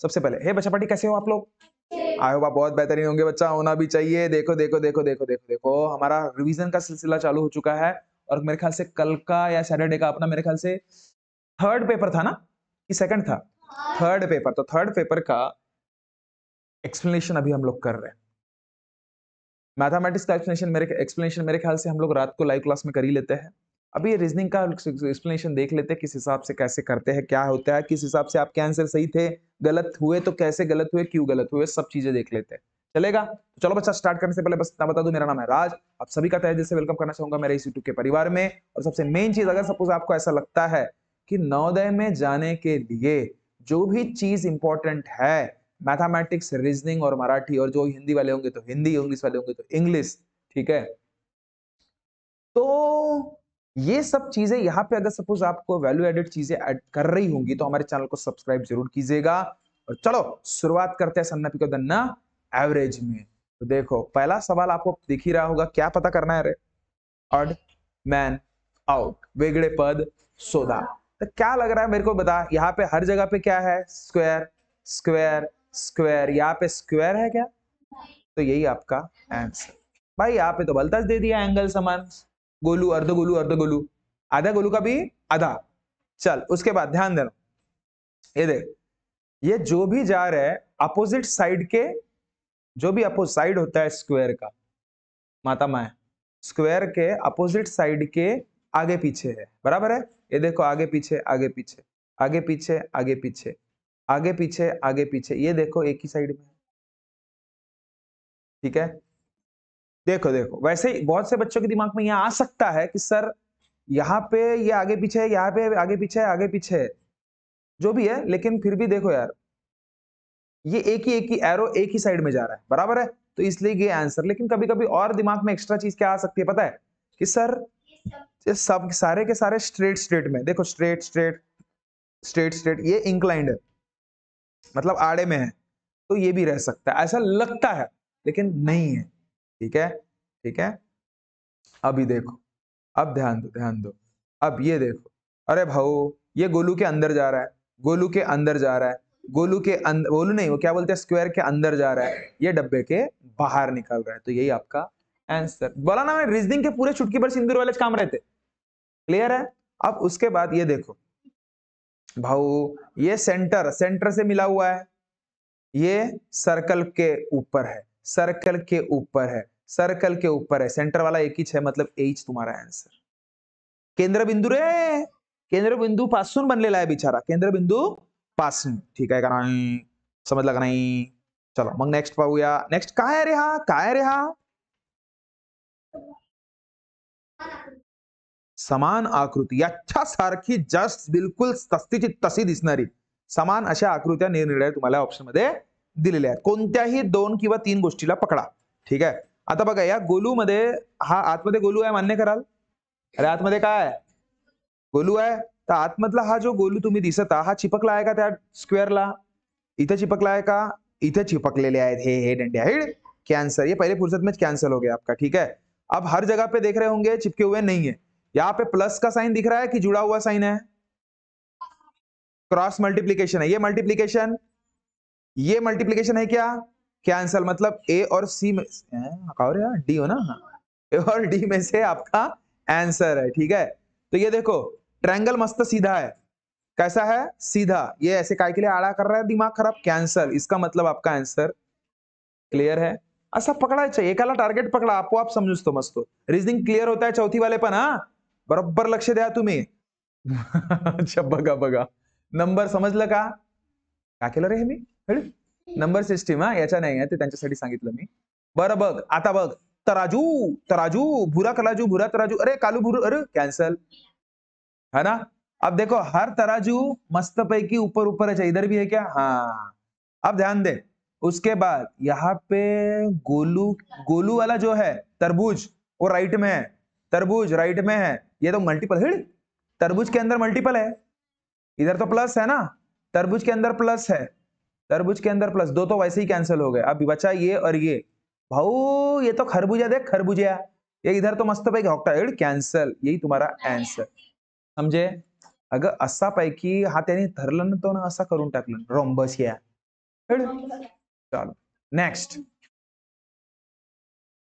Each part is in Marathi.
सबसे पहले हे बच्चा पार्टी कैसे हो आप लोग? आई होप आप बहुत बेहतरीन होंगे, बच्चा होना भी चाहिए। देखो देखो देखो देखो देखो देखो हमारा रिवीजन का सिलसिला चालू हो चुका है और मेरे ख्याल से कल का या सैटरडे का अपना मेरे ख्याल से थर्ड पेपर था ना कि सेकंड था? Third paper. तो थर्ड पेपर का एक्सप्लेनेशन अभी हम लोग कर रहे हैं। मैथमेटिक्स का एक्सप्लेनेशन मेरे ख्याल से हम लोग रात को लाइव क्लास में कर ही लेते हैं। अभी रीजनिंग का एक्सप्लेनेशन देख लेते हैं, किस हिसाब से कैसे करते हैं, क्या होता है, किस हिसाब से आपके आंसर सही थे, गलत हुए तो कैसे गलत हुए, क्यों गलत हुए, सब चीजें देख लेते हैं। चलेगा? तो चलो बच्चा, स्टार्ट करने से पहले बस इतना बता दूं, मेरा नाम है राज। आप सभी का तहे दिल से वेलकम करना चाहूंगा मेरे इस यूट्यूब के परिवार में। और सबसे मेन चीज, अगर सपोज आपको ऐसा लगता है कि नवोदय में जाने के लिए जो भी चीज इंपॉर्टेंट है, मैथमेटिक्स, रीजनिंग और मराठी, और जो हिंदी वाले होंगे तो हिंदी, इंग्लिश वाले होंगे तो इंग्लिश, ठीक है? तो ये सब चीजें यहाँ पे अगर सपोज आपको वैल्यू एडेड चीजें ऐड कर रही होंगी तो हमारे चैनल को सब्सक्राइब जरूर कीजिएगा। और चलो शुरुआत करते हैं सन्ना पिको दन्ना एवरेज में। तो देखो पहला सवाल आपको दिख ही रहा होगा, क्या पता करना है रे? ऑड मैन आउट, वेगड़े पद सोदा। तो क्या लग रहा है मेरे को बता, यहाँ पे हर जगह पे क्या है? Square square square. यहाँ पे स्क्वायर है क्या? तो यही आपका आंसर। भाई यहाँ पे तो बलताज दे दिया, एंगल समान, गोलू अर्ध गोलू अर्ध गोलू, आधा गोलू का भी आधा। चल उसके बाद ध्यान देना, ये देख, ये जो भी जा रहा है अपोजिट साइड के, जो भी अपोजिट साइड होता है स्क्वायर का, माता माए, स्क्वायर के अपोजिट साइड के आगे पीछे है, बराबर है? ये देखो आगे पीछे आगे पीछे आगे पीछे आगे पीछे आगे पीछे आगे पीछे, ये देखो एक ही साइड में, ठीक है? देखो देखो वैसे ही बहुत से बच्चों के दिमाग में यह आ सकता है कि सर यहाँ पे ये आगे पीछे है, यहाँ पे आगे पीछे है, आगे पीछे है, जो भी है, लेकिन फिर भी देखो यार, ये एक ही एरो एक ही साइड में जा रहा है, बराबर है? तो इसलिए ये आंसर। लेकिन कभी कभी और दिमाग में एक्स्ट्रा चीज क्या आ सकती है पता है? कि सर ये सब सारे के सारे स्ट्रेट स्ट्रेट में, देखो स्ट्रेट स्ट्रेट स्ट्रेट स्ट्रेट, ये इंक्लाइंड है, मतलब आड़े में है, तो ये भी रह सकता है, ऐसा लगता है लेकिन नहीं है। ठीक है, ठीक है। अभी देखो, अब ध्यान दो ध्यान दो, अब ये देखो, अरे भाऊ ये गोलू के अंदर जा रहा है, गोलू के अंदर जा रहा है, गोलू के अंदर, गोलू नहीं, वो क्या बोलते हैं, स्क्वायर के अंदर जा रहा है, ये डब्बे के बाहर निकल रहा है। तो यही आपका आंसर। बोला ना मैं, रीजनिंग के पूरे चुटकी भर सिंदूर वाले काम रहते। क्लियर है? अब उसके बाद ये देखो भाऊ, ये सेंटर सेंटर से मिला हुआ है, ये सर्कल के ऊपर है, सर्कल के ऊपर है, सर्कल के ऊपर है, सेंटर वाला एक ही है, मतलब एच तुम्हारा आंसर। केंद्रबिंदू रे, केंद्रबिंदू पासून बनलेला आहे बिचारा, केंद्रबिंदू पासून, ठीक आहे का नाही? समजलं का नाही? चलो मग नेक्स्ट पाहूया। नेक्स्ट काय आहे रे हा, काय आहे रे हा? समान आकृती, याच्या सारखी जस्ट बिलकुल तस्तीची तशी दिसणारी समान अशा आकृत्या निरनिराळ्या तुम्हाला ऑप्शन मध्ये दिलेल्या आहेत। कोणत्याही दोन किंवा तीन गोष्टीला पकडा, ठीक आहे? आता बघा, या गोलू मध्ये, हा आतमध्ये गोलू आहे, मान्य कराल? अरे आतमध्ये काय गोलू आहे, तर आतमधला हा जो गोलू तुम्ही दिसत हा चिपकला आहे का त्या स्क्वेअरला? इथे चिपकला है का? इथे चिपकलेले आहेत हे डंडे, हेड कैंसर। ये पहले फुर्सत में कैंसिल हो गया आपका, ठीक है? अब हर जगह पे देख रहे होंगे चिपके हुए नहीं है। यहाँ पे प्लस का साइन दिख रहा है कि जुड़ा हुआ साइन है? क्रॉस मल्टीप्लीकेशन है, ये मल्टीप्लीकेशन, ये मल्टीप्लीकेशन है क्या? कैंसल, मतलब ए और सी में, डी हो ना, ए और डी में से आपका आंसर है, ठीक है? तो ये देखो ट्रायंगल मस्त सीधा है, कैसा है? सीधा। ये ऐसे काय के लिए आड़ा कर रहा है दिमाग खराब, कैंसल, इसका मतलब आपका आंसर क्लियर है। असा पकडायचं, एकाला टार्गेट पकडा, आपोआप समजतो मस्त। रिजनिंग क्लियर होता है चौथी वाले पण, हा बरोबर लक्ष द्या तुम्ही। अच्छा बघा बघा, नंबर समजलं का? काय केलं रे हे मी? नंबर सिस्टीम, हा याच्या नाही आहे, ते त्यांच्यासाठी सांगितलं मी। बरं बघ, आता बघ, तराजू तराजू, भूरा कलाजू, भूरा तराजू, अरे कालू भूरू, अरे कैंसल, है ना? अब देखो हर तराजू मस्त पैकी ऊपर ऊपर है, इधर भी है क्या? हाँ। अब ध्यान दे, उसके बाद यहाँ पे गोलू, गोलू वाला जो है तरबूज, वो राइट में है, तरबूज राइट में है, ये तो मल्टीपल है, तरबूज के अंदर मल्टीपल है, इधर तो प्लस है ना, तरबूज के अंदर प्लस है, तरबूज के अंदर प्लस, दो तो वैसे ही कैंसिल हो गए। अब बचा ये और ये, भाऊ ये तो खरबूजा, देख खरबूजा, ये इधर तो मस्त पैकी हॉक्टाइड, कैंसल, यही तुम्हारा आंसर। समझे? अगं असा पैकी हा त्याने धरलं ना, तो ना असा करून टाकलं रोम्बस या, चलो नेक्स्ट।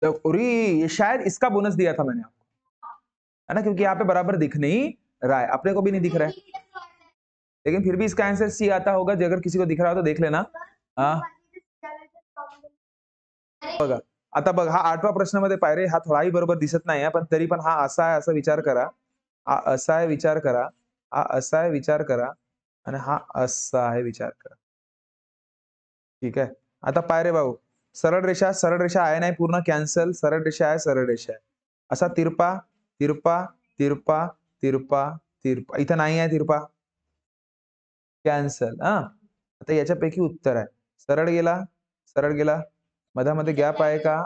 तो ये शायद इसका बोनस दिया था मैंने आपको, है ना, क्योंकि यहाँ पे बराबर दिख नहीं रहा है, अपने को भी नहीं दिख रहा है, लेकिन फिर भी इसका आंसर सी आता होगा। अगर किसी को दिख रहा हो तो देख लेना। हाँ बघा, आता बघ, हा 8व्या प्रश्नामध्ये पायरे हा थोडाही बरोबर दिसत नाही, पण तरी पण हा असा आहे, असा विचार करा, हा असा आहे विचार करा, हा असा आहे विचार करा, आणि हा असा आहे विचार करा. ठीक आहे. आता पायरे भाऊ, सरळ रेषा आहे नाही पूर्ण, कॅन्सल. सरळ रेषा आहे, सरळ रेषा आहे. असा तिरपा तिरपा तिरपा तिरपा तिरपा, इथं नाही आहे तिरपा, कॅन्सल. हा, आता याच्यापैकी उत्तर आहे. सरळ गेला, सरळ गेला, मधामध्ये गॅप आहे का,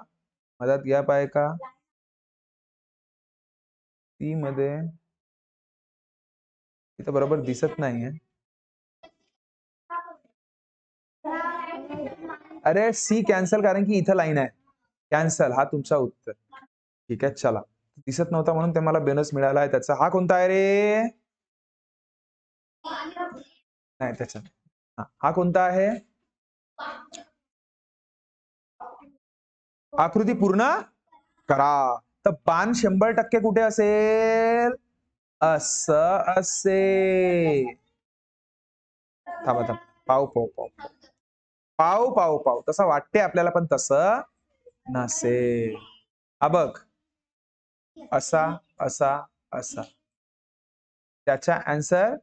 मधात गॅप आहे का, ती मध्ये इथं बरोबर दिसत नाहीये. अरे सी कॅन्सल, कारण की इथं लाईन आहे. कॅन्सल हा तुमचा उत्तर. ठीक आहे, चला. दिसत नव्हता म्हणून ते मला बोनस मिळाला आहे त्याचा. हा कोणता आहे रे? नाही त्याचा. हा कोणता आहे? आकृती पूर्ण करा. तर बाण 100% कुठे असेल? असं असेल. थांबा थांबा, पाहू पाहू पाहू पाहू पाहू पाहू, तसं वाटते आपल्याला पण तसं नसेल. हा बघ, असा असा असा, त्याचा आन्सर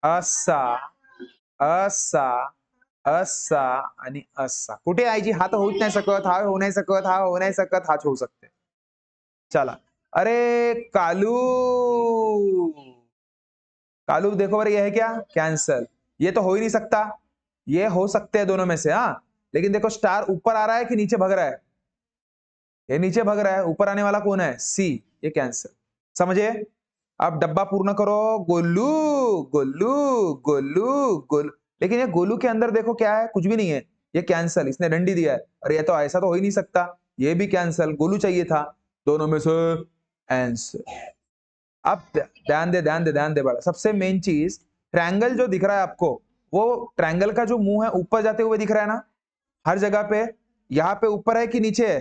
असा असा असा आणि असा. कुठे आयजी? हा तर होऊच नाही सकत, हा होऊ नाही सकत, हा होऊ नाही सकत, हाच होऊ सकते. चला, अरे कालू, कालू देखो बार, ये है क्या? कैंसल. ये तो हो ही नहीं सकता, ये हो सकते हैं दोनों में से। हाँ, लेकिन देखो स्टार ऊपर आ रहा है कि नीचे भग रहा है? ये नीचे भग रहा है, ऊपर आने वाला कौन है? सी, ये कैंसल. समझे? अब डब्बा पूर्ण करो. गोलू गोलू गोलू गोलू, लेकिन ये गोलू के अंदर देखो क्या है? कुछ भी नहीं है, ये कैंसल, इसने डंडी दिया है. अरे ये तो ऐसा तो हो ही नहीं सकता, ये भी कैंसल. गोलू चाहिए था, दोनों में से आंसर. अब ध्यान दे ध्यान दे ध्यान दे बड़ा, सबसे मेन चीज, ट्रायंगल जो दिख रहा है आपको, वो ट्रायंगल का जो मुंह है ऊपर जाते हुए दिख रहा है ना हर जगह पे. यहाँ पे ऊपर है कि नीचे है?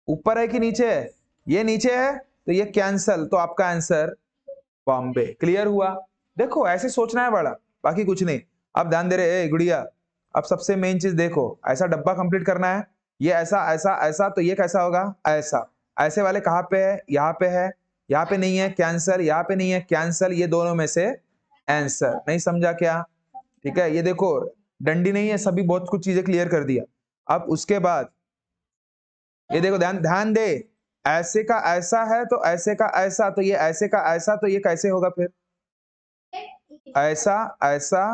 ऊपर है कि नीचे है? ये नीचे है, तो ये कैंसल. तो आपका आंसर बॉम्बे. क्लियर हुआ? देखो ऐसे सोचना है बड़ा, बाकी कुछ नहीं. अब ध्यान दे रहे गुड़िया, अब सबसे मेन चीज देखो, ऐसा डब्बा कंप्लीट करना है. ये ऐसा ऐसा ऐसा, तो ये कैसा होगा? ऐसा. ऐसे वाले कहाँ पे है? यहाँ पे है, यहाँ पे नहीं है, कैंसल. यहाँ पे नहीं है, कैंसल. ये दोनों में से आंसर. नहीं समझा क्या? ठीक है, ये देखो डंडी नहीं है, सभी बहुत कुछ चीजें क्लियर कर दिया. अब उसके बाद ये देखो, ध्यान ध्यान दे, ऐसे का ऐसा है तो ऐसे का ऐसा, तो ये ऐसे का ऐसा, तो ये कैसे होगा फिर? ऐसा ऐसा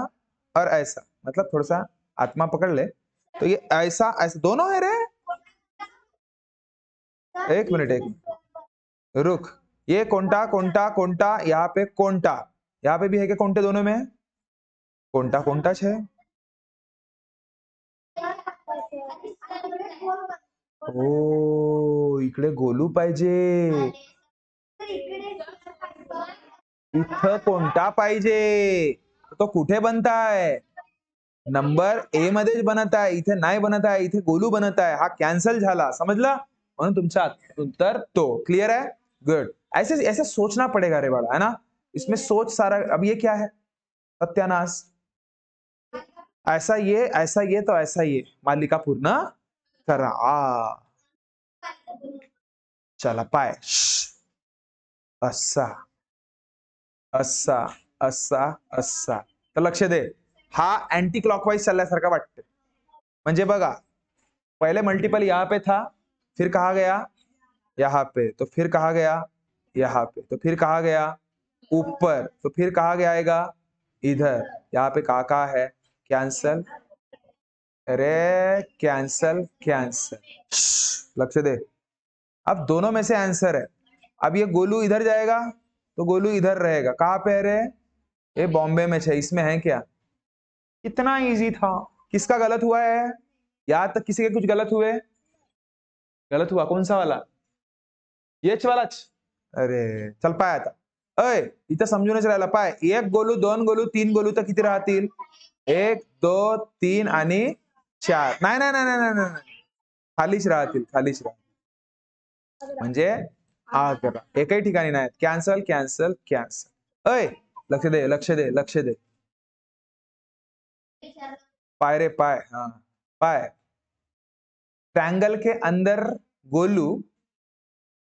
और ऐसा, मतलब थोड़ा सा आत्मा पकड़ ले. तो ये ऐसा ऐसा दोनों है रे. एक मिनट रुक, ये कोंटा कोंटा कोंटा, यहाँ पे कोंटा, यहाँ पे भी है क्या कोंटे दोनों में? कोंटा कोंटाच है. ओ, इकडे गोलू पाहिजे, इथं कोंटा पाहिजे. तो कुठे बनताय? नंबर ए मध्येच बनत आहे, इथे नाही बनत आहे, इथे गोलू बनत आहे. हा कॅन्सल झाला, समजला? म्हणून तुमचा उत्तर तो. क्लियर है? गुड. ऐसे ऐसे सोचना पड़ेगा रे बड़ा, है ना. इसमें सोच सारा. अब ये क्या है? सत्यानाश. ऐसा ये तो ऐसा ये, मालिका पूर्ण करा. चला पाय. असा असा असा असा, तर लक्ष दे, हा अँटी क्लॉकवाइज चालल्यासारखा वाटते. म्हणजे बघा, पहले मल्टीपल यहाँ पे था, फिर कहा गया यहाँ पे, तो फिर कहा गया यहाँ पे, तो फिर कहा गया ऊपर, तो फिर कहा गया आएगा इधर. यहाँ पे कहा है? कैंसल. अरे कैंसल कैंसल. लक्ष्य दे. अब दोनों में से आंसर है. अब ये गोलू इधर जाएगा तो गोलू इधर रहेगा. कहाँ पे है रे? ये बॉम्बे में है. इसमें है क्या? कितना इजी था. किसका गलत हुआ है? याद तक किसी के कुछ गलत हुए? गलत हुआ कौन सा वाला? ये वाला. अरे चल पाया था. अय इथं समजूनच राहिला पाय, एक गोलू, दोन गोलू, तीन गोलू तर किती राहतील? 1 2 3 आणि 4. नाही नाही नाही नाही नाही, खालीच राहतील, खालीच राहतील. म्हणजे 11 एकही ठिकाणी नाही. Cancel cancel cancel. अय लक्ष दे लक्ष दे लक्ष दे. पाय रे पाय, हाँ पाय, ट्रायंगल के अंदर गोलू,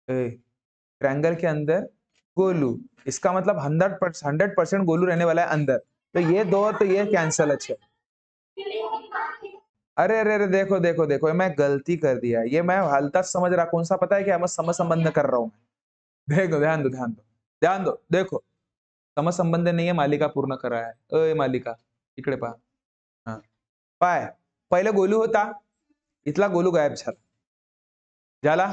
ट्रायंगल के अंदर गोलू, इसका मतलब 100% गोलू रहने वाला है अंदर, तो ये दो तो ये कैंसल। अच्छा अरे अरे अरे देखो देखो देखो, मैं गलती कर दिया, ये मैं हल्का समझ रहा, कौन सा पता है क्या, मैं समझ संबंध कर रहा हूं। देखो ध्यान दो ध्यान दो ध्यान दो, देखो समझ संबंध नाही आहे, मालिका पूर्ण करा आहे। अय मालिका इकडे पहा, हा पाय, पहिले गोलू होता, इथला गोलू गायब झाला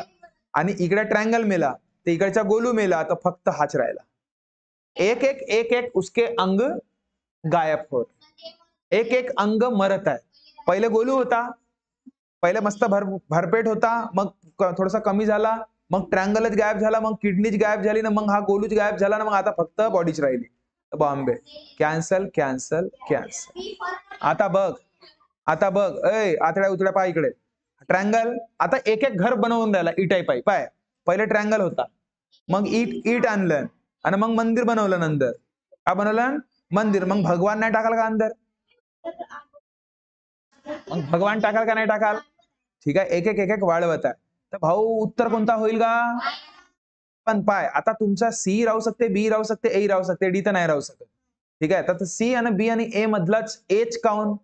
आणि इकडे ट्रायंगल मेला, तर इकडचा गोलू मेला, तर फक्त हाच राहिला। एक एक एक एक उसके अंग गायब होत, एक एक अंग मरत आहे। पहिले गोलू होता, पहिले मस्त भरपेट होता, मग थोडासा कमी झाला, मग ट्रायंगलच गायब झाला, मग किडनीच गायब झाली ना, मग हा गोलूच गायब झाला ना, मग आता फक्त बॉडीच राहिली। Bombay cancel cancel cancel. आता बघ ऐ आतड्या उतड्या पा इकडे, ट्रायंगल आता एक एक घर बनवून द्यायला इटाई पाई पाय, पहिले ट्रायंगल होता, मग ईट आणलं आणि मग मंदिर बनवलं, नंतर काय बनवलं? मंदिर। मग भगवान नाही टाकाल का अंदर? मग भगवान टाकाल का नाही टाकाल? ठीक आहे, एक एक एक एक वाढवत आहे, तर भाऊ उत्तर कोणता होईल का? पण पाय आता तुमचा सी राहू शकते, बी राहू शकते, ए राहू शकते, डी तर नाही राहू शकत। ठीक आहे, तर सी आणि बी आणि ए मधलाच एच काऊन?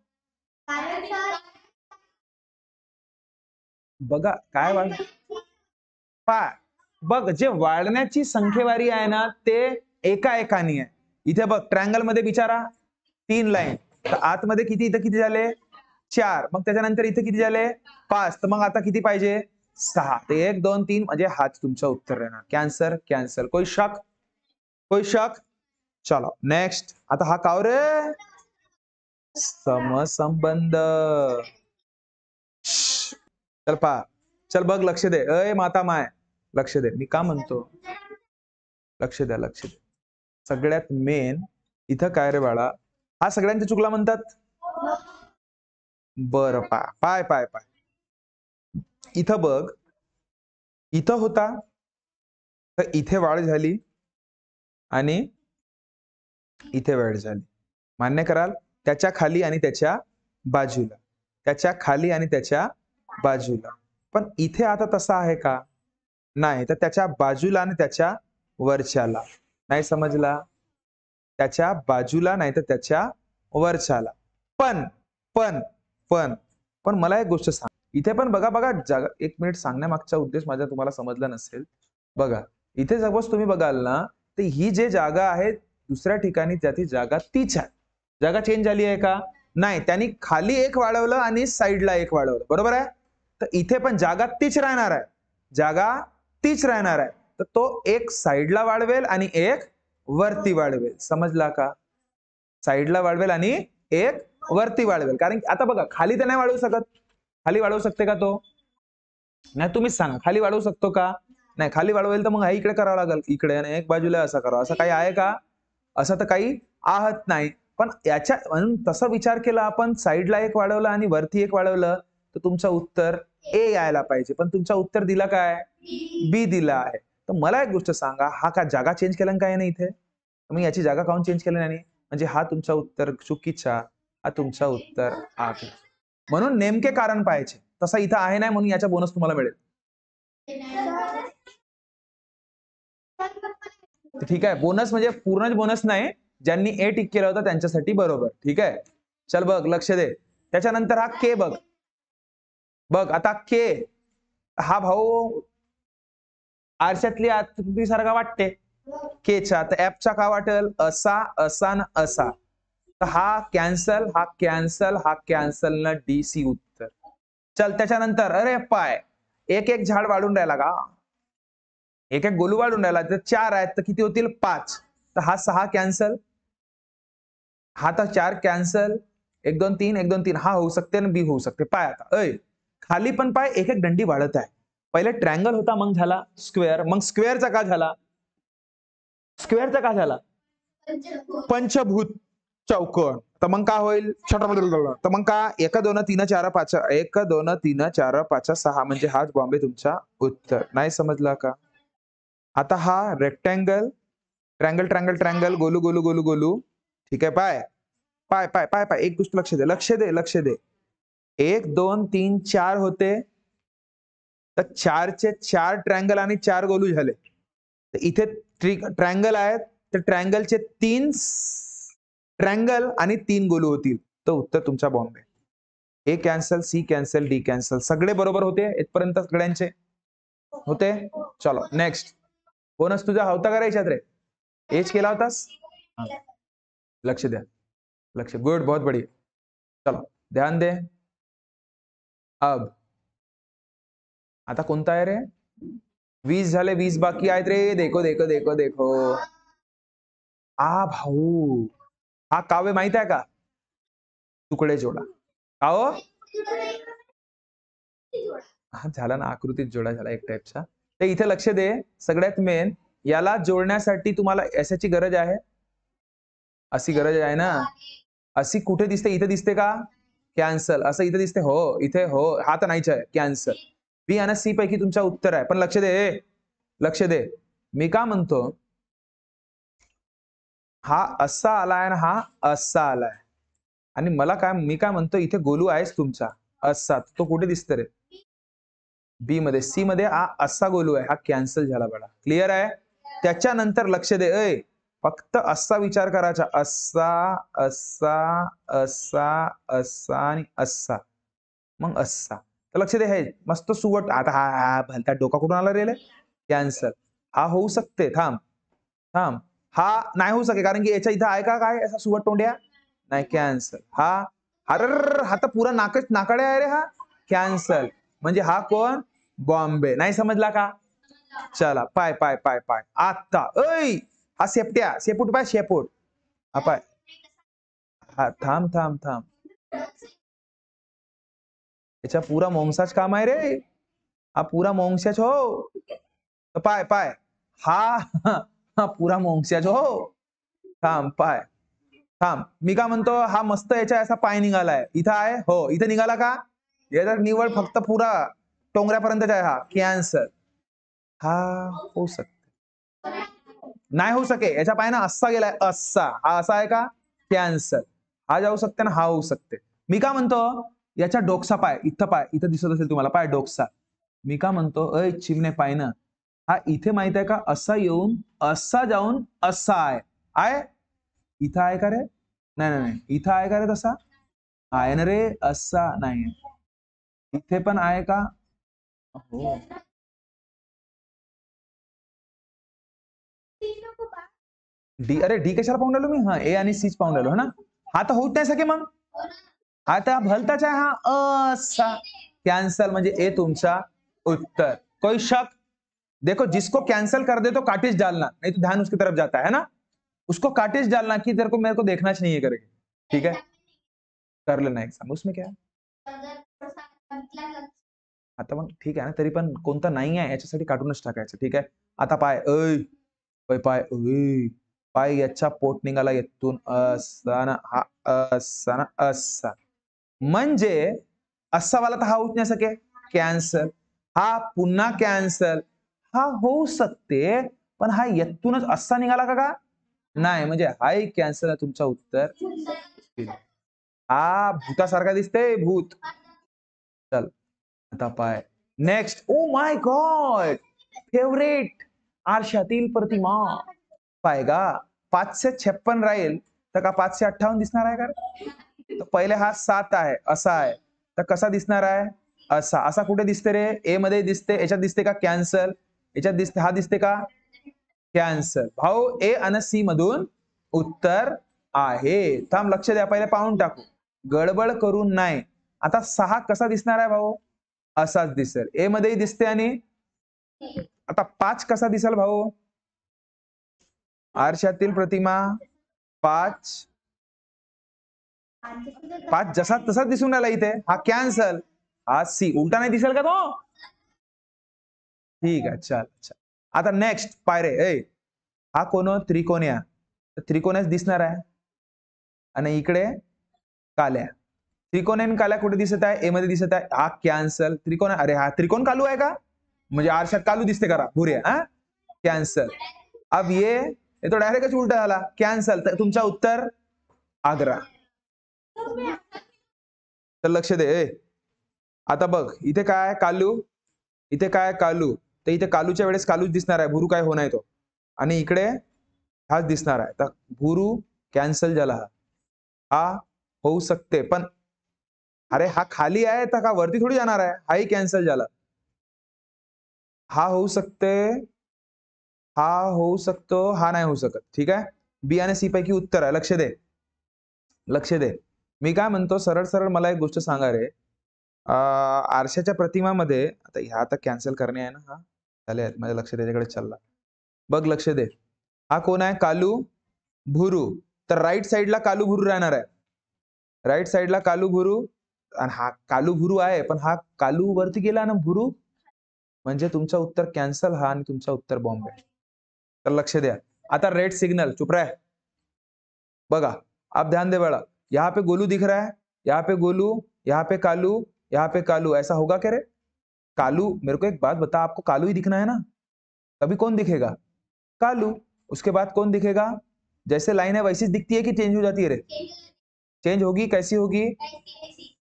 बघा काय वाढ, पा बघ जे वाढण्याची संख्येवारी आहे ना, ते एका एकाने आहे। इथे बघ ट्रायंगल मध्ये बिचारा 3 लाईन, तर आतमध्ये किती, इथं किती झाले? 4, मग त्याच्यानंतर इथे किती झाले? 5, तर मग आता किती पाहिजे? 6, ते 1 2 3 म्हणजे हाच तुमचं उत्तर राहणार। कॅन्सर कॅन्सल, कोई शक? कोई शक? चलो नेक्स्ट, आता हा काव रे समसंबंध, चल पा, चल बघ लक्ष दे, अय माता माय लक्ष दे, मी का म्हणतो, लक्ष द्या लक्ष द्या। सगळ्यात मेन इथं काय रे बाळा, हा सगळ्यांच्या चुकला म्हणतात। बरं पाय पाय पाय, इथं बघ, इथं होता, तर इथे वाढ झाली आणि इथे वाढ झाली, मान्य कराल? त्याच्या खाली आणि त्याच्या बाजूला, त्याच्या खाली आणि त्याच्या बाजूला, पण इथे आता तसा आहे का? नाही, तर त्याच्या बाजूला आणि त्याच्या वरच्याला, नाही समजला? त्याच्या बाजूला नाही तर त्याच्या वरच्याला, पण पण पण पण मला एक गोष्ट सांग, इथे पण बघा बघा, एक मिनिट सांगण्यामागचा उद्देश माझा तुम्हाला समजला नसेल, बघा इथे सपोज तुम्ही बघाल ना, तर ही जे जागा आहे दुसऱ्या ठिकाणी त्याची जागा तीच आहे, जागा चेंज झाली आहे का? नाही, त्यांनी खाली एक वाढवलं आणि साईडला एक वाढवलं, बरोबर आहे? तर इथे पण जागा तीच राहणार आहे, जागा तीच राहणार आहे, तर तो एक साईडला वाढवेल आणि एक वरती वाढवेल, समजला का? साईडला वाढवेल आणि एक वरती वाढवेल, कारण आता बघा खाली तर नाही वाढवू शकत, खाली वाढवू शकते का तो? नाही, तुम्हीच सांगा, खाली वाढवू शकतो का? नाही, खाली वाढवेल तर मग इकडे करावं लागेल, इकडे आणि एक बाजूला असं करावं, असं काही आहे का? असं तर काही आहत नाही, पण याच्या म्हणून तसा विचार केला आपण, साईडला एक वाढवलं आणि वरती एक वाढवलं, तर तुमचं उत्तर ए यायला पाहिजे, पण तुमचं उत्तर दिला काय? बी दिला आहे। तर मला एक गोष्ट सांगा, हा का जागा चेंज केलं काय नाही इथे? मग याची जागा काऊन चेंज केली नाही? म्हणजे हा तुमचा उत्तर चुकीचा, हा तुमचा उत्तर आहे, म्हणून नेमके कारण पाहायचे, तसा इथं आहे नाही म्हणून याचा बोनस तुम्हाला मिळेल। ठीक आहे, बोनस म्हणजे पूर्णच बोनस नाही, ज्यांनी ए टिक केला होता त्यांच्यासाठी बरोबर। ठीक आहे, चल बघ लक्ष दे, त्याच्यानंतर हा के बघ, बघ आता के, हा भाऊ आरशातली आकृती सारखा वाटते केच्या, तर ऍपचा का वाटेल? असा असा न असा, तर हा कॅन्सल हा कॅन्सल हा कॅन्सल न डी सी उत्तर। चल त्याच्यानंतर अरे पाय, एक एक झाड वाढून राहिला का, एक एक गोलू वाढून राहिला, तर 4 आहेत तर किती होतील? 5, तर हा 6 कॅन्सल, हा तर 4 कॅन्सल, 1 2 3 1 2 3, हा होऊ शकते आणि बी होऊ शकते। पाय आता अय खाली पण पाय एक एक दंडी वाढत आहे, पहिले ट्रायंगल होता, मग झाला स्क्वेअर, मग स्क्वेअरचा का झाला? स्क्वेअरचा का झाला पंचभूत चौकोन तर मग काय होईल तर मग का 1 2 3 4 5 1 2 3 4 5 6 म्हणजे हाच बॉम्बे तुमचा उत्तर नाही समजला का आता हा rectangle triangle triangle triangle Golu Golu Golu Golu ठीक आहे पाय पाय पाय पाय पाय एक गोष्ट लक्ष दे लक्ष दे लक्ष दे 1 2 3 4 होते तर 4चे 4 ट्रँगल आणि 4 गोलू झाले तर इथे ट्रँगल आहेत तर ट्रँगलचे 3 ट्रँगल आणि 3 गोलू होतील तर उत्तर तुमचा Bombay A cancel C cancel D cancel सगळे बरोबर होते इथपर्यंत सगळ्यांचे होते चलो नेक्स्ट बोनस तुझा होता का रे याच्यात रे एज केला होतास लक्ष द्या लक्ष गुड बहुत बढ़िया चलो ध्यान दे अब आता कोणता आहे रे 20 झाले 20 बाकी आहेत रे देखो देखो देखो देखो भाऊ हा काव्य माहित आहे का तुकडे जोडा का हो हा झाला ना आकृतीत जोडा झाला एक टाइपचा तर इथे लक्ष दे सगळ्यात मेन याला जोडण्यासाठी तुम्हाला याची गरज आहे अशी गरज आहे ना अशी कुठे दिसते इथे दिसते का कॅन्सल असं इथे दिसते हो इथे हो हा तर नाहीच आहे कॅन्सल बी आणि सी पैकी तुमचा उत्तर आहे पण लक्ष दे मी का म्हणतो हा असा आलाय ना हा असा आलाय आणि मी काय म्हणतो इथे गोलू आहेच तुमचा असा तो कुठे दिसतो रे बी मध्ये सी मध्ये हा असा गोलू आहे हा कॅन्सल झाला बडा क्लिअर आहे त्याच्यानंतर लक्ष दे फक्त असा विचार करायचा असा असा असा असा आणि असा मग असा तर लक्ष दे हे मस्त सुवट आता हा भलता डोका कुठून आला रे कॅन्सल हा होऊ शकते थांब थांब हा नाही होऊ शके कारण की याच्या इथं आहे का काय असा सुवट तोंड्या नाही कॅन्सल हा हा तर पुरा नाकडे आहे रे हा कॅन्सल म्हणजे हा कोण बॉम्बे नाही समजला का चला पाय पाय पाय पाय आता हा शेपूट पाय शेपूट हा पाय हा थांब थांब थांब याच्या पुरा मोंगसाच काम आहे रे हा पुरा मोंगशाच हो पाय पाय हा पुरा मोंगशाच हो थांब पाय थांब मी का म्हणतो हा मस्त याच्या असा पाय निघालाय इथं आहे हो इथे निघाला का याचा निवड फक्त पुरा टोंगऱ्यापर्यंतच आहे हा कॅन्सल हा होऊ शकते नाही होऊ शके याच्या पायना असा गेलाय असा हा असा आहे का कॅन्सल हा जाऊ शकते ना हा होऊ शकते मी का म्हणतो याच्या डोकसा पाय इथं दिसत असेल तुम्हाला पाय डोकसा मी का म्हणतो चिमणे पाय ना हा इथे माहित आहे का असा येऊन असा जाऊन असा आहे इथं आहे का रे नाही इथं आहे का रे तसा आहे ना रे असा नाही इथे पण आहे का हो डी कशाला पाहून राहिलो मी हा ए आणि सी पाहून राहिलो ना हा तर होत नाही सके मग हा तर भलताच आहे हा असा कॅन्सल म्हणजे ए तुमचा उत्तर कोई शक देखो जिसको कैंसिल कर दे तो काटिस डालना नहीं तो ध्यान उसकी तरफ जाता है ना उसको काटिस डालना कि तेरे को मेरे को देखना नहीं है करके ठीक है कर लेना एग्जाम उसमें क्या आता मग ठीक आहे ना तरी पण कोणता नाही आहे याच्यासाठी काढूनच टाकायचं ठीक आहे आता पाय पाय पाय याच्या पोट निघाला येतून असा ना हा असा ना असा म्हणजे असा वाला तर हा होत नाही सके कॅन्सल हा पुन्हा कॅन्सल हा होऊ शकते पण हा येतूनच असा निघाला का नाही म्हणजे हाही कॅन्सल आहे तुमचा उत्तर हा भूतासारखा दिसते भूत चल आता पाय next oh my god favourite आरशातील प्रतिमा पायगा 556 राहील तर का 558 दिसणार आहे का तर पहिले हा 7 आहे असा आहे तर कसा दिसणार आहे असा कुठे दिसते रे ए मध्ये दिसते याच्यात दिसते का कॅन्सल याच्यात दिसते हा दिसते का कॅन्सल भाऊ ए आणि सी मधून उत्तर आहे थांब लक्ष द्या पहिले पाहून टाकू गडबड करून नाही आता 6 कसा दिसणार आहे भाऊ असाच दिसेल ए मध्येही दिसते आणि आता 5 कसा दिसेल भाऊ आरशातील प्रतिमा 5 जसा तसा दिसून राहिला इथे हा कॅन्सल हा सी उलटा नाही दिसेल का तो ठीक आहे चल आता नेक्स्ट पायरे हा कोण त्रिकोण्या, त्रिकोण्याच दिसणार आहे. आणि इकडे काल्या. त्रिकोण आणि काल्या कुठे दिसत आहे? ए मध्ये दिसत आहे. हा कॅन्सल. त्रिकोण, अरे हा त्रिकोण कालू आहे का? म्हणजे आरशात कालू दिसते करा भुरे. हा कॅन्सल. अब ये तो डायरेक्टच उलटा झाला, कॅन्सल. तर तुमचा उत्तर आग्रा. तर लक्ष दे. आता बघ इथे काय कालू, इथे काय कालू. तर इथे कालूच्या वेळेस कालूच दिसणार आहे, भुरू काय होणार तो. आणि इकडे हाच दिसणार आहे. तर भुरू कॅन्सल झाला. हा होऊ शकते, पण अरे हा खाली आहे तर का वरती थोडी जाणार आहे. हाही कॅन्सल झाला. हा होऊ शकते, हा होऊ शकतो, हा नाही होऊ शकत. ठीक आहे. बी आणि सी पैकी उत्तर आहे. लक्ष दे, लक्ष दे. मी काय म्हणतो, सरळ सरळ मला एक गोष्ट सांगा रे. आरशाच्या प्रतिमामध्ये आता ह्या आता कॅन्सल करणे आहे ना. हा झाले, माझ्या लक्ष त्याच्याकडे चालला. बघ लक्ष दे. हा कोण आहे? कालू भुरू. तर राईट साईडला कालू भुरू राहणार आहे. राईट साईडला कालू भुरू. आणि हा कालू भुरू आहे, पण हा कालू वरती गेला ना भुरू, म्हणजे तुमचं उत्तर कॅन्सल हा आणि तुमचं उत्तर बॉम्बे. तर लक्ष द्या. आता रेड सिग्नल, चुप रहा. बघा, आप ध्यान दे बड़ा. यहाँ पे गोलू दिख रहा है, यहाँ पे गोलू, यहाँ पे कालू, यहाँ पे कालू. ऐसा होगा क्या रे? कालू, मेरे को एक बात बता, आपको कालू ही दिखना है ना? तभी कौन दिखेगा? कालू. उसके बाद कौन दिखेगा? जैसे लाइन है वैसी दिखती है कि चेंज हो जाती है रे? चेंज होगी, कैसी होगी?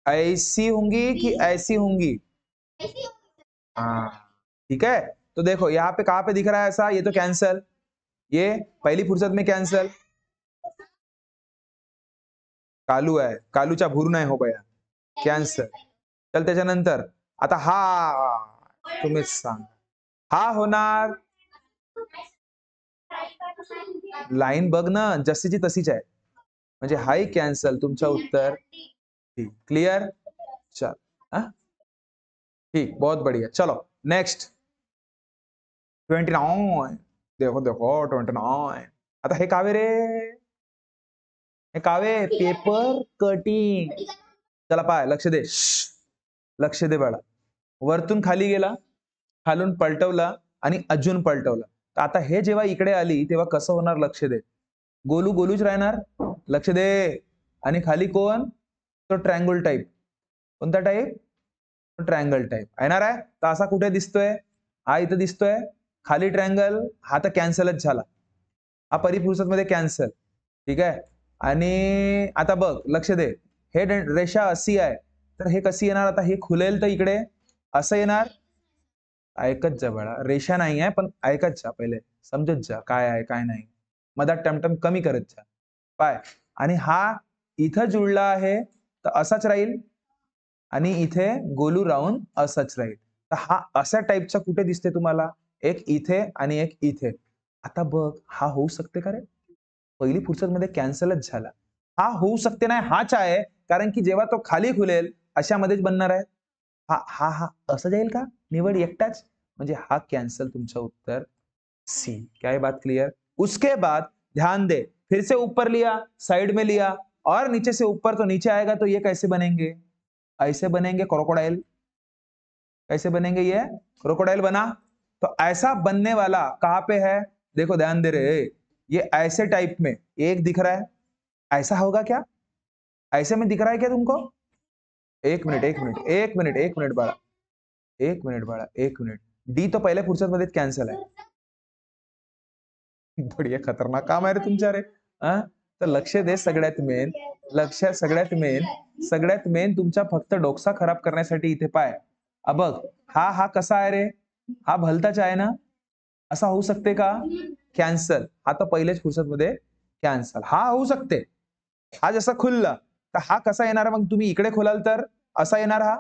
ऐसी होंगी कि ऐसी होंगी? हाँ, ठीक है. तो देखो यहाँ पे कहां पे दिख रहा है ऐसा, ये तो कैंसल, ये पहली फुर्सत में कैंसल. कालू आहे, कालूचा भूर नाही हो बया, कॅन्सल. चल त्याच्यानंतर आता हा, तुम्हीच सांग. हा होणार, लाईन बघ ना जशीची तशीच आहे, म्हणजे हाही कॅन्सल. तुमचं उत्तर ठीक. क्लियर? चल. ठीक, बहुत बढ़िया. चलो नेक्स्ट. 29. देखो देखो 29. आता हे कावे रे, हे कावे पेपर कटिंग. चला पाय, लक्ष दे, लक्ष दे बाळा. वरतून खाली गेला, खालून पलटवला आणि अजून पलटवला. तर आता हे जेव्हा इकडे आली तेव्हा कसं होणार? लक्ष दे. गोलू गोलूच राहणार. लक्ष दे. आणि खाली कोण? तो ट्रँगल टाईप. कोणता टाईप? तो ट्रँगल टाईप येणार आहे. तर असा कुठे दिसतोय? हा इथं दिसतोय. खाली ट्रँगल, हा तर कॅन्सलच झाला. हा परिपुरुषात मध्ये कॅन्सल. ठीक आहे. आणि आता बघ लक्ष दे, हे रेषा अशी आहे, तर हे कशी येणार? आता हे खुलेल तर इकडे असं येणार. ऐकत जा बाळा, रेषा नाही आहे, पण ऐकत जा, पहिले समजत जा काय आहे काय नाही. मधात टमटम कमी करत जा. पाय, आणि हा इथं जुळला आहे तर असाच राहील, आणि इथे गोलू राहून असंच राहील. तर हा अशा टाईपचा कुठे दिसते तुम्हाला? एक इथे आणि एक इथे. आता बघ, हा होऊ शकते का रे? पहिली फुर्सत मध्ये कॅन्सलच झाला. हा होऊ शकते नाही, हाच आहे, कारण की जेव्हा तो खाली खुलेल अशामध्येच बनणार आहे. हा हा हा असं जाईल का निवड एकटाच? म्हणजे हा कॅन्सल. तुमचं उत्तर सी. क्या ये बात क्लियर? उसके बाद ध्यान दे, फिर से ऊपर लिया, साइड में लिया, और नीचे से ऊपर तो नीचे आएगा, तो ये कैसे बनेंगे? ऐसे बनेंगे क्रोकोडाइल. कैसे बनेंगे ये? क्रोकोडाइल बना. तो ऐसा बनने वाला कहां पे है? देखो ध्यान दे रहे, ये ऐसे टाइप में एक दिख रहा है. ऐसा होगा क्या? ऐसे में दिख रहा है क्या तुमको? एक मिनिट, एक मिनिट, एक मिनिट, एक मिनिट बाळा, एक मिनिट बाळा, एक मिनिट. डी तो पहिल्या फुर्सत मध्ये कॅन्सल आहे. बढिया खतरनाक काम आहे रे तुमच्या रे. तर लक्ष दे. सगळ्यात मेन, लक्ष, सगळ्यात मेन तुमचा फक्त डोकसा खराब करण्यासाठी इथे पाय. बघ, हा हा कसा आहे रे? हा भलताच आहे ना. असा होऊ शकते का? कॅन्सल. हा तर पहिल्याच फुर्सत मध्ये कॅन्सल. हा होऊ शकते. हा जसा खुलला तर हा कसा येणार? मग तुम्ही इकडे खोलाल तर असा येणार. हा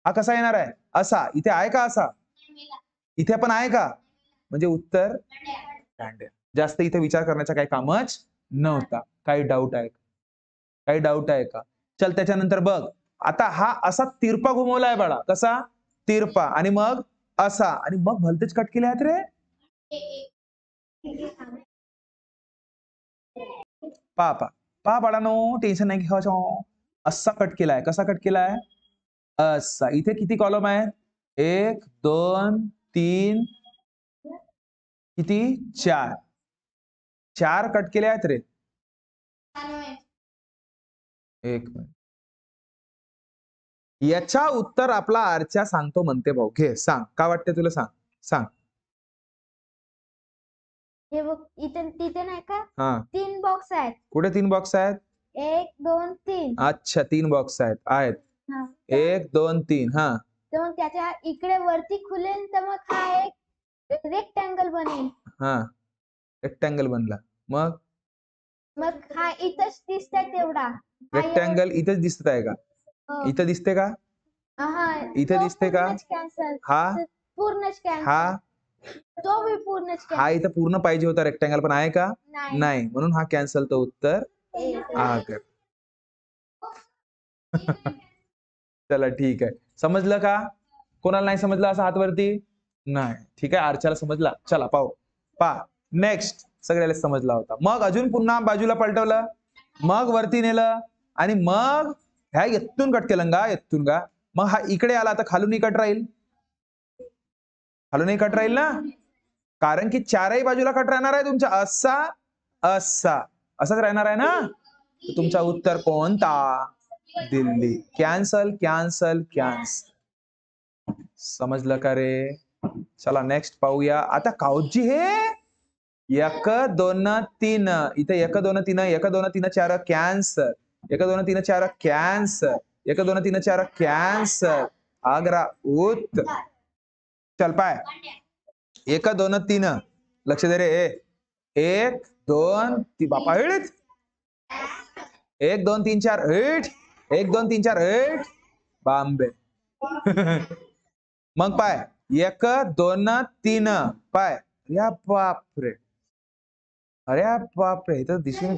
हा कसा येणार आहे? असा. इथे आहे का असा? इथे पण आहे का? म्हणजे उत्तर दांड्या. जास्त इथे विचार करण्याचा काही कामच नव्हता. काही डाऊट आहे का? काही डाऊट आहे का? चल त्याच्यानंतर बघ, आता हा असा तिरपा घुमवलाय बाळा. कसा? तिरपा. आणि मग असा, आणि मग भलतेच कट केले आहेत रे. पा पा पा बाळानो, टेन्शन नाही घ्यायचं. असा कट केलाय. कसा कट केलाय? असा. इथे किती कॉलम आहेत? 1 2 3 किती 4 4 कट केले आहेत रे. एक मिनिट. याच्या उत्तर आपला आरच्या सांगतो म्हणते भाऊ. घे सांग, का वाटते तुला? सांग सांग. हे बघ इथे तिथे नाही का हा 3 बॉक्स आहेत. कुठे 3 बॉक्स आहेत? 1 2 3. अच्छा 3 बॉक्स आहेत. हा 1 2 3. हा तर मग त्याच्या इकडे वरती खुलेल तर मग हा एक रेक्टँगल बनेल. हा रेक्टँगल बनला. मग मग हा इथंच दिसतंय तेवढा. रेक्टँगल इथेच दिसत आहे का? इथं दिसते का? इथे दिसते का? हा पूर्णच कॅन्सल. हा तो भी पूर्णच हा कॅन्सल. इथं पूर्ण पाहिजे होता रेक्टँगल, पण आहे का? नाही, म्हणून हा कॅन्सल. तो उत्तर आ कर. चला ठीक आहे. समजलं का? कोणाला नाही समजलं असं हात वरती? नाही. ठीक आहे, आरच्याला समजला. चला पाहू. नेक्स्ट. सगळ्याला समजला होता. मग अजून पुन्हा बाजूला पलटवलं, मग वरती नेलं, आणि मग ह्या येथून कट केलं का? येथून का? मग हा इकडे आला तर खालूनही कट राहील. खालूनही कट राहील ना, कारण की चारही बाजूला कट राहणार आहे तुमच्या. असा असा असाच राहणार आहे ना. तर तुमचा उत्तर कोणता? दिल्ली. Cancel cancel cancel. समजलं का रे? चला नेक्स्ट पाहूया. आता काऊजी हे 1 2 3 इथे 1 2 3 1 2 3 4 कॅन्सल. 1 2 3 4 कॅन्सल. 1 2 3 4 कॅन्सल. आग्रा उत्तर. चल पाय 1 2 3. लक्ष दे रे. 1 2 3 बापा हिट. 1 2 3 4 हिट. 1 2 3 4 हिट. बांबे. मग पाय 1 2 3 पाय. अरे बापरे, अरे बापरे, इथं दिसून.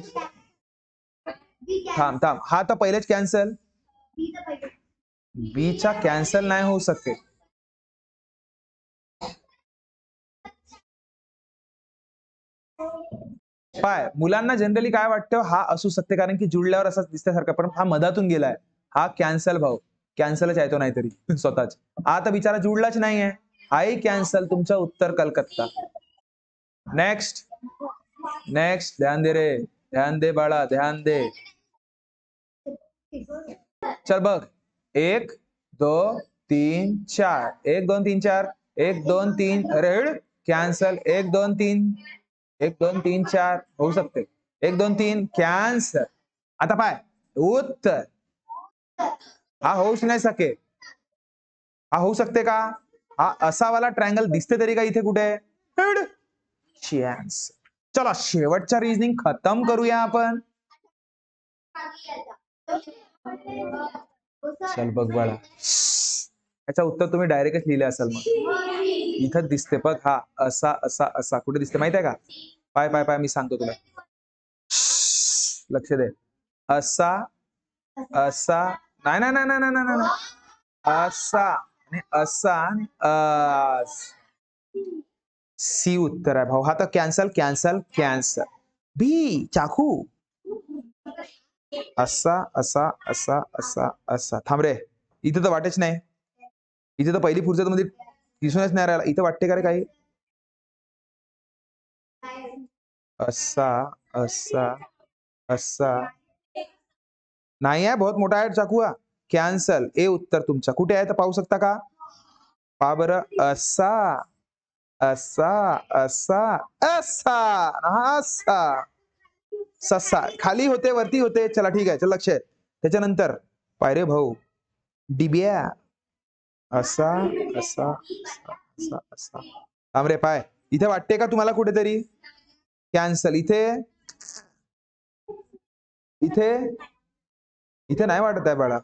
थांब थांब, हा तर पहिलेच कॅन्सल. बीचा कॅन्सल नाही होऊ शकते. पाय मुलांना जनरली काय वाटतं? हा असू शकते, कारण की जुळल्यावर असंच दिसल्यासारखं, पण हा मधातून गेलाय. हा कॅन्सल भाऊ, कॅन्सलच आहे तो नाहीतरी स्वतःच. हा तर बिचारा जुळलाच नाहीये. हाही कॅन्सल. तुमचं उत्तर कलकत्ता. Next next. ध्यान दे रे, ध्यान दे बाळा, ध्यान दे. चल बघ 1 2 3 4. 1 2 3 4. 1 2 3 रेड कॅन्सल. 1 2 3. 1 2 3 4 होऊ शकते. 1 2 3 कॅन्सल. आता पाय उत्तर. हा होऊच नाही सके. हा होऊ शकते का? हा असा वाला ट्रायंगल दिसते तरी का इथे कुठे? चान्स. चला शेवटचा रिझनिंग खतम करूया आपण. चल बघ बाळा, याचं उत्तर तुम्ही डायरेक्टच लिहिले असाल. मग इथं दिसते बघ. हा असा असा असा कुठे दिसते माहिती आहे का? पाय पाय पाय, मी सांगतो तुला. लक्ष दे. असा असा नाही नाही नाही नाही नाही नाही, असा आणि असा आणि सी उत्तर आहे भाऊ. हा तर कॅन्सल कॅन्सल कॅन्सल. बी चाकू. असा असा असा असा असा. थांब रे, इथं तर वाटेच नाही. इथे तर पहिली फुर्सत मध्ये दिसूनच नाही राहिला. इथं वाटते का रे काही? असा असा असा नाही आहे, बहुत मोठा आहे चाकू. कॅन्सल. ए उत्तर तुमचा. कुठे आहे तर पाहू शकता का? पहा बरं. असा असा असा असा असा. ससा खाली होते वरती होते. चला ठीक आहे, चल लक्ष आहे. त्याच्यानंतर पायरे भाऊ डिबिया. असा असा असा असा. थांब रे पाय, इथे वाटते का तुम्हाला कुठेतरी? कॅन्सल. इथे इथे इथे नाही वाटत आहे बाळा.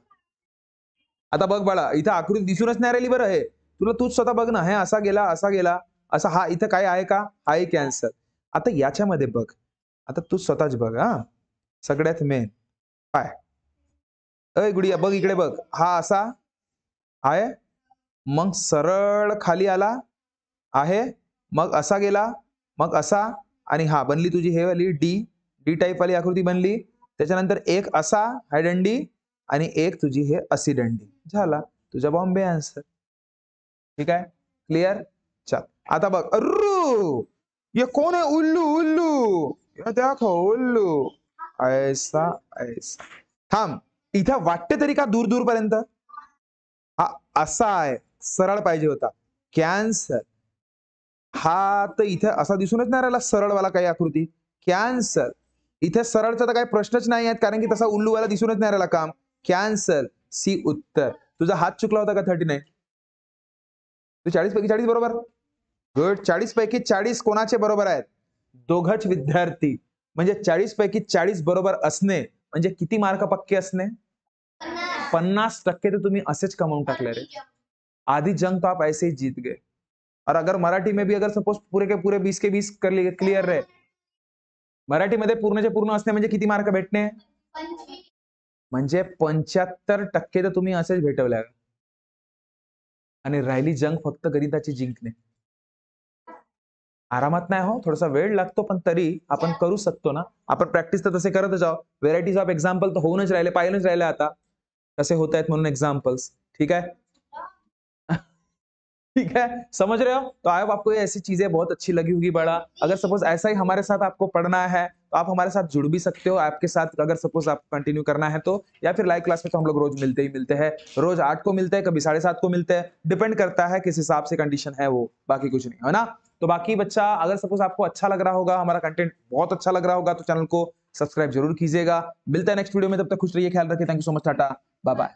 आता बघ बाळा, इथं आकृती दिसूनच नाही राहिली बरं. हे तुला तूच स्वतः बघ ना. हे असा गेला असा गेला असा. हा इथं काय आहे का? हाही कॅन्सल. आता याच्यामध्ये बघ, आता तू स्वतःच बघ. हा सगळ्यात मेन पाय. अय गुडिया बघ इकडे बघ. हा असा आहे, मग सरळ खाली आला आहे, मग असा गेला, मग असा, आणि हा बनली तुझी हे वाली डी टाईप वाली आकृती बनली. त्याच्यानंतर एक असा हाय दंडी आणि एक तुझी हे अशी दंडी. झाला तुझा बॉम्बे आन्सर. ठीक आहे, क्लिअर. चल आता बघ. अर्रू ये कौन है? उल्लू उल्लू, ये देखो उल्लू, ऐसा ऐसा. थांब, इथं वाटते तरी का दूर दूर पर्यंत? हा असा आहे, सरळ पाहिजे होता. कॅन्सर. हा तर इथे असा दिसूनच नाही राहिला सरळवाला काही आकृती. कॅन्सर. इथे सरळचा तर काही प्रश्नच नाही आहेत, कारण की तसा उल्लूवाला दिसूनच नाही राहिला काम. कॅन्सर. सी उत्तर. तुझा हात चुकला होता का 39? तू 40 पैकी 40 बरोबर. गुड. 40 पैकी 40 कोणाचे बरोबर आहेत? दोघच विद्यार्थी. म्हणजे 40 पैकी 40 बरोबर असणे म्हणजे किती मार्क पक्के असणे? 50% तर तुम्ही असेच कमावून टाकले रे. आधी जंग तो आप ऐसे ही जीत गए. और अगर मराठी में भी अगर सपोज पूरे के पूरे 20 के 20 कर लिए क्लियर रहे, मराठीमध्ये पूर्णचे पूर्ण असणे म्हणजे किती मार्क भेटणे? म्हणजे 75% तर तुम्ही असेच भेटवल्या. आणि राहिली जंग फक्त गणिताची जिंकणे. आरामात नाही हो, थोडासा वेळ लागतो, पण तरी आपण करू शकतो ना. आपण प्रॅक्टिस तर तसे करतच आहोत. व्हेरायटीज ऑफ एक्झाम्पल तर होऊनच राहिले, पाहिलंच राहिले आता कसे होत आहेत म्हणून एक्झाम्पल्स. ठीक है? ठीक है, समझ रहे हो? तो आई होप आपको ये ऐसी चीजें बहुत अच्छी लगी होगी बड़ा. अगर सपोज ऐसा ही हमारे साथ आपको पढ़ना है तो आप हमारे साथ जुड़ भी सकते हो. आपके साथ अगर सपोज आप कंटिन्यू करना है तो, या फिर लाइव क्लास में तो हम लोग रोज मिलते ही मिलते हैं. रोज 8 को मिलते हैं, कभी 7:30 को मिलते हैं. डिपेंड करता है किस हिसाब से कंडीशन है वो, बाकी कुछ नहीं है ना. तो बाकी बच्चा, अगर सपोज आपको अच्छा लग रहा होगा, हमारा कंटेंट बहुत अच्छा लग रहा होगा, तो चैनल को सब्सक्राइब जरूर कीजिएगा. मिलता है नेक्स्ट वीडियो में, तब तक खुश रहिए, ख्याल रखिए. Thank you so much, tata, bye bye.